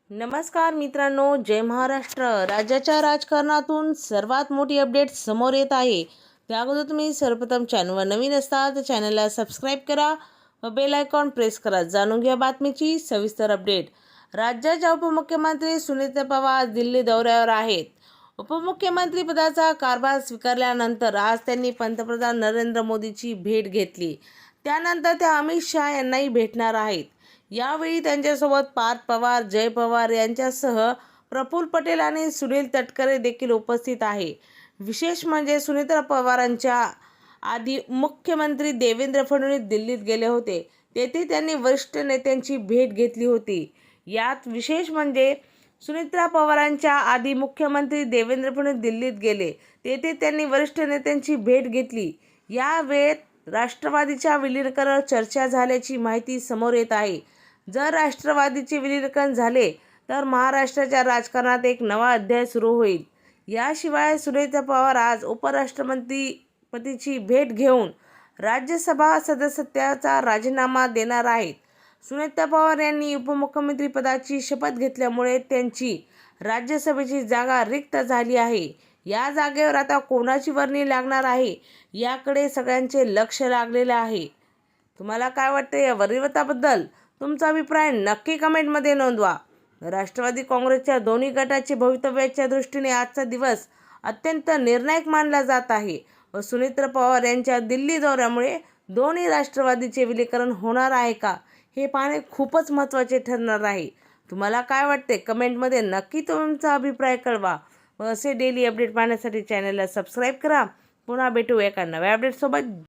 नमस्कार मित्रांनो, जय महाराष्ट्र. राज्याच्या राजकारणातून सर्वात मोठी अपडेट समोर येत आहे. त्या अगोदर तुम्ही सर्वप्रथम चॅनलवर नवीन असता तर चॅनलला सबस्क्राईब करा व बेल आयकॉन प्रेस करा. जाणून घ्या बातमीची सविस्तर अपडेट. राज्याच्या उपमुख्यमंत्री सुनीता पवार दिल्ली दौऱ्यावर आहेत. उपमुख्यमंत्री पदाचा कारभार स्वीकारल्यानंतर आज त्यांनी पंतप्रधान नरेंद्र मोदींची भेट घेतली. त्यानंतर त्या अमित शहा यांनाही भेटणार आहेत. यावेळी त्यांच्यासोबत पार्थ पवार, जय पवार यांच्यासह प्रफुल्ल पटेल आणि सुनील तटकरे देखील उपस्थित आहे. विशेष म्हणजे सुनीता पवारांच्या आधी मुख्यमंत्री देवेंद्र फडणवीस दिल्लीत गेले होते. तेथे त्यांनी वरिष्ठ नेत्यांची भेट घेतली होती. यात विशेष म्हणजे सुनीता पवारांच्या आधी मुख्यमंत्री देवेंद्र फडणवीस दिल्लीत गेले. तेथे त्यांनी वरिष्ठ नेत्यांची भेट घेतली. या वेळेत राष्ट्रवादीच्या विलीनीकरणावर चर्चा झाल्याची माहिती समोर येत आहे. जर राष्ट्रवादीचे विलीनीकरण झाले तर महाराष्ट्राच्या राजकारणात एक नवा अध्याय सुरू होईल. याशिवाय सुनीता पवार आज उपराष्ट्रपतीची भेट घेऊन राज्यसभा सदस्यत्वाचा राजीनामा देणार आहेत. सुनीता पवार यांनी उपमुख्यमंत्री पदाची शपथ घेतल्यामुळे त्यांची राज्यसभेची जागा रिक्त झाली आहे. या जागेवर आता कोणाची वर्णी लागणार आहे याकडे सगळ्यांचे लक्ष लागलेले आहे. तुम्हाला काय वाटते या वरिष्ठाबद्दल? तुमचा अभिप्राय नक्की कमेंटमध्ये नोंदवा. राष्ट्रवादी काँग्रेसच्या दोन्ही गटाचे भवितव्याच्या दृष्टीने आजचा दिवस अत्यंत निर्णायक मानला जात आहे व सुनीता पवार यांच्या दिल्ली दौऱ्यामुळे दोन्ही राष्ट्रवादीचे विलीनीकरण होणार आहे का हे पाहणे खूपच महत्त्वाचे ठरणार आहे. तुम्हाला काय वाटते? कमेंटमध्ये नक्की तुमचा अभिप्राय कळवा व असे डेली अपडेट पाहण्यासाठी चॅनलला सबस्क्राईब करा. पुन्हा भेटू एका नव्या अपडेटसोबत.